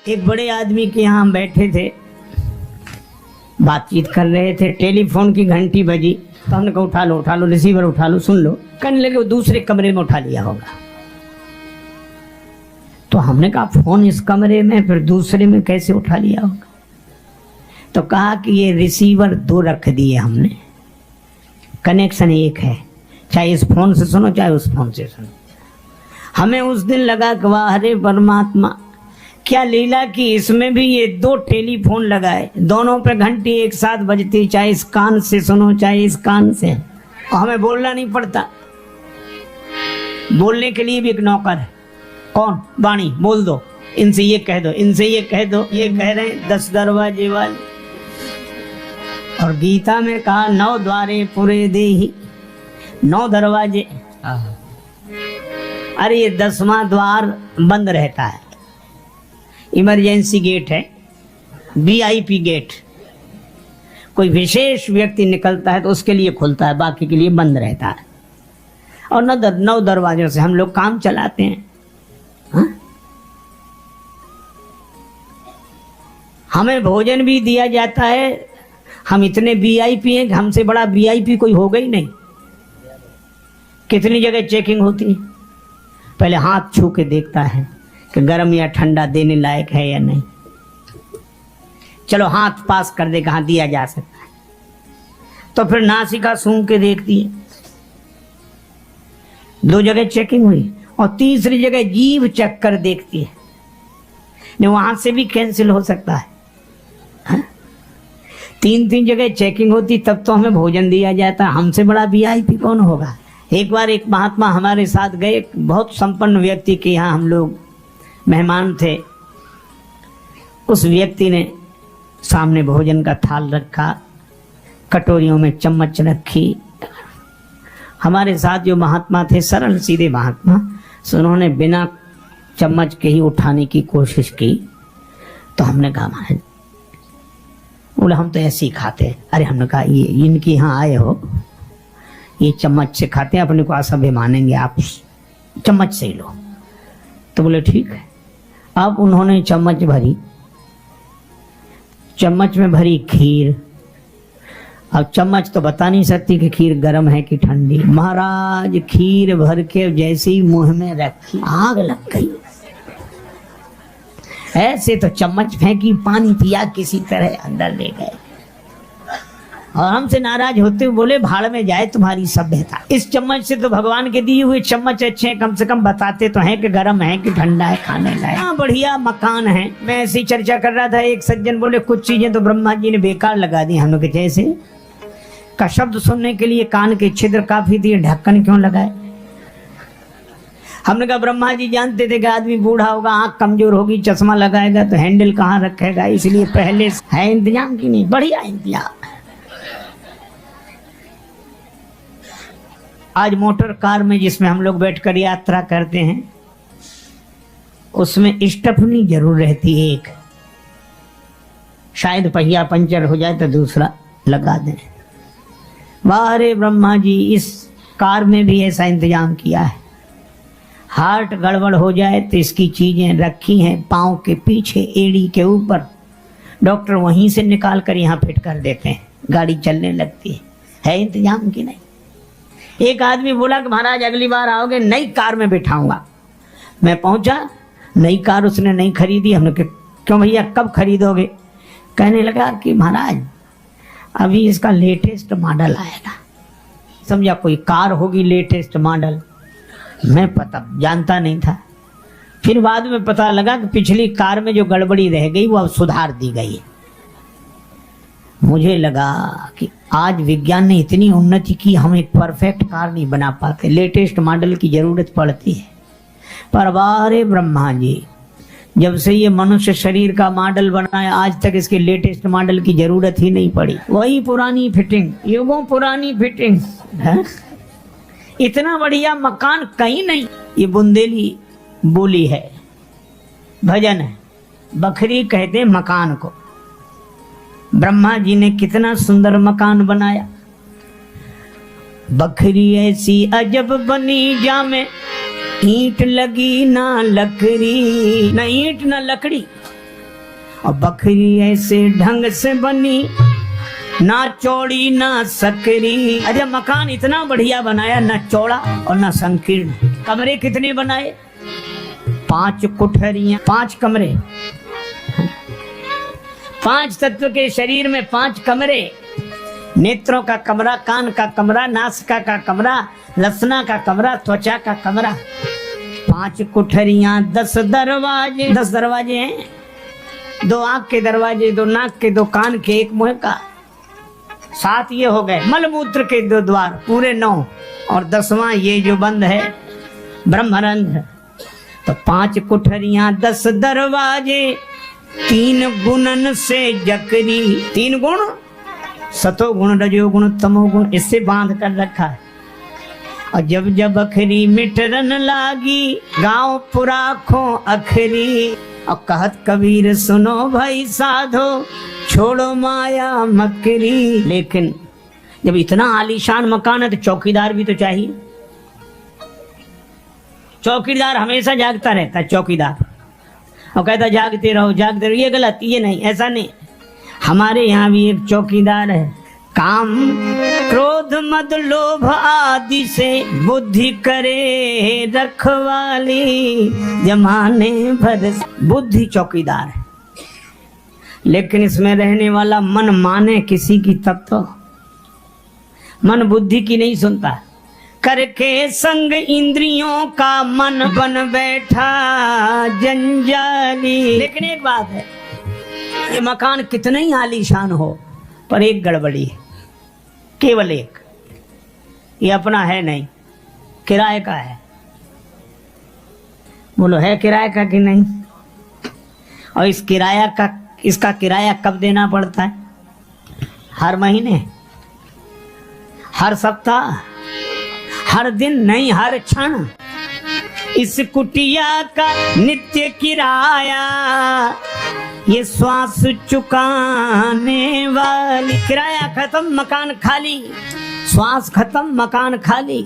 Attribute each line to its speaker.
Speaker 1: एक बड़े आदमी के यहाँ हम बैठे थे, बातचीत कर रहे थे, टेलीफोन की घंटी बजी तो हमने कहा उठा लो रिसीवर उठा लो, सुन लो। कहने लगे वो दूसरे कमरे में उठा लिया होगा। तो हमने कहा फोन इस कमरे में, फिर दूसरे में कैसे उठा लिया होगा? तो कहा कि ये रिसीवर 2 रख दिए हमने, कनेक्शन एक है, चाहे इस फोन से सुनो चाहे उस फोन से सुनो। हमें उस दिन लगा कि वाह हरे परमात्मा, क्या लीला कि इसमें भी ये 2 टेलीफोन लगाए, दोनों पे घंटी एक साथ बजती, चाहे इस कान से सुनो चाहे इस कान से, और हमें बोलना नहीं पड़ता। बोलने के लिए भी एक नौकर है, कौन? वाणी, बोल दो, इनसे ये कह दो, इनसे ये कह दो, ये कह रहे हैं 10 दरवाजे वाले। और गीता में कहा 9 द्वारे पुरे देहि, 9 दरवाजे। अरे ये 10वां द्वार बंद रहता है, इमरजेंसी गेट है, VIP गेट। कोई विशेष व्यक्ति निकलता है तो उसके लिए खुलता है, बाकी के लिए बंद रहता है। और 9 दरवाजों से हम लोग काम चलाते हैं। हा? हमें भोजन भी दिया जाता है। हम इतने VIP हैं कि हमसे बड़ा VIP कोई होगा ही नहीं। कितनी जगह चेकिंग होती है, पहले हाथ छू के देखता है कि गर्म या ठंडा देने लायक है या नहीं। चलो हाथ पास कर दे, कहाँ दिया जा सकता है। तो फिर नासिका सूंघ के देखती है। 2 जगह चेकिंग हुई, और तीसरी जगह जीभ चख कर देखती है, नहीं वहां से भी कैंसिल हो सकता है। 3 जगह चेकिंग होती, तब तो हमें भोजन दिया जाता। हमसे बड़ा VIP कौन होगा? एक बार एक महात्मा हमारे साथ गए, बहुत संपन्न व्यक्ति के यहाँ हम लोग मेहमान थे। उस व्यक्ति ने सामने भोजन का थाल रखा, कटोरियों में चम्मच रखी। हमारे साथ जो महात्मा थे, सरल सीधे महात्मा, सो उन्होंने बिना चम्मच के ही उठाने की कोशिश की। तो हमने कहा महाराज, बोले हम तो ऐसे ही खाते हैं। अरे हमने कहा ये इनके यहाँ आए हो, ये चम्मच से खाते हैं, अपने को असभ्य मानेंगे, आप चम्मच से ही लो। तो बोले ठीक है। अब उन्होंने चम्मच भरी, चम्मच में भरी खीर। अब चम्मच तो बता नहीं सकती कि खीर गर्म है कि ठंडी। महाराज खीर भर के जैसे ही मुंह में रखी, आग लग गई। ऐसे तो चम्मच फेंकी, पानी पिया, किसी तरह अंदर ले गए। और हमसे नाराज होते हुए बोले भाड़ में जाए तुम्हारी सभ्यता। इस चम्मच से तो भगवान के दिए हुए चम्मच अच्छे हैं, कम से कम बताते तो हैं कि गर्म है कि ठंडा है, खाने लायक। हाँ बढ़िया मकान है। मैं ऐसी चर्चा कर रहा था, एक सज्जन बोले कुछ चीजें तो ब्रह्मा जी ने बेकार लगा दी। हम लोग जैसे का शब्द सुनने के लिए कान के छिद्र काफी दिए, ढक्कन क्यों लगाए? हमने कहा ब्रह्मा जी जानते थे कि आदमी बूढ़ा होगा, आंख कमजोर होगी, चश्मा लगाएगा तो हैंडल कहाँ रखेगा, इसलिए पहले है इंतजाम की नहीं, बढ़िया इंतजाम। आज मोटर कार में जिसमें हम लोग बैठकर यात्रा करते हैं, उसमें स्टेपनी जरूर रहती है एक, शायद पहिया पंचर हो जाए तो दूसरा लगा दें। वाह रे ब्रह्मा जी, इस कार में भी ऐसा इंतजाम किया है। हार्ट गड़बड़ हो जाए तो इसकी चीजें रखी हैं पाँव के पीछे, एड़ी के ऊपर। डॉक्टर वहीं से निकाल कर यहाँ फिट कर देते हैं, गाड़ी चलने लगती है इंतजाम की नहीं। एक आदमी बोला कि महाराज अगली बार आओगे नई कार में बिठाऊंगा। मैं पहुंचा, नई कार उसने नहीं खरीदी। हमने कहा क्यों भैया, कब खरीदोगे? कहने लगा कि महाराज अभी इसका लेटेस्ट मॉडल आएगा। समझा कोई कार होगी लेटेस्ट मॉडल, मैं पता जानता नहीं था। फिर बाद में पता लगा कि पिछली कार में जो गड़बड़ी रह गई वो अब सुधार दी गई है। मुझे लगा कि आज विज्ञान ने इतनी उन्नति की, हम एक परफेक्ट कार नहीं बना पाते, लेटेस्ट मॉडल की जरूरत पड़ती है। पर वारे ब्रह्मा जी, जब से ये मनुष्य शरीर का मॉडल बनाया आज तक इसके लेटेस्ट मॉडल की जरूरत ही नहीं पड़ी। वही पुरानी फिटिंग, युगों पुरानी फिटिंग है। इतना बढ़िया मकान कहीं नहीं। ये बुंदेली बोली है, भजन है, बखरी कहते मकान को। ब्रह्मा जी ने कितना सुंदर मकान बनाया। बखरी ऐसी अजब बनी जामे ईंट लगी ना लकड़ी, न ईंट न लकड़ी, और बकरी ऐसे ढंग से बनी, ना चौड़ी ना सकरी। अरे मकान इतना बढ़िया बनाया, ना चौड़ा और ना संकीर्ण। कमरे कितने बनाए? 5 कुठरियां, 5 कमरे। 5 तत्व के शरीर में 5 कमरे। नेत्रों का कमरा, कान का कमरा, नासिका का कमरा, लसना का कमरा, त्वचा का कमरा। 5 कुठरियां, 10 दरवाजे। 10 दरवाजे हैं, 2 आंख के दरवाजे, 2 नाक के, 2 कान के, 1 मुंह का। 7 ये हो गए। मलमूत्र के 2 द्वार, पूरे 9। और 10वां ये जो बंद है ब्रह्मरंध्र। तो 5 कुठरियां, 10 दरवाजे, 3 गुणन से जकरी। 3 गुण, सतो गुण, रजो गुण, तमो गुण, इससे बांध कर रखा है। और जब जब अखरी मिटरन लागी, गांव पुराखो अखरी। और कहत कबीर सुनो भाई साधो, छोड़ो माया मकरी। लेकिन जब इतना आलीशान मकान है तो चौकीदार भी तो चाहिए। चौकीदार हमेशा जागता रहता है, चौकीदार, और कहता जागते रहो जागते रहो। ये गलत, ये नहीं, ऐसा नहीं। हमारे यहाँ भी एक चौकीदार है। काम क्रोध मद लोभ आदि से बुद्धि करे रखवाली, जमाने भर बुद्धि चौकीदार है। लेकिन इसमें रहने वाला मन माने किसी की तब तो। मन बुद्धि की नहीं सुनता। करके संग इंद्रियों का मन बन बैठा जंजाली। लेकिन एक बात है, ये मकान कितना ही आलीशान हो, पर एक गड़बड़ी है, केवल एक। ये अपना है नहीं, किराए का है। बोलो है किराए का कि नहीं? और इसका किराया कब देना पड़ता है? हर महीने, हर सप्ताह, हर दिन नहीं, हर क्षण। इस कुटिया का नित्य किराया, ये श्वास चुकाने वाली। किराया खत्म, मकान खाली। श्वास खत्म, मकान खाली।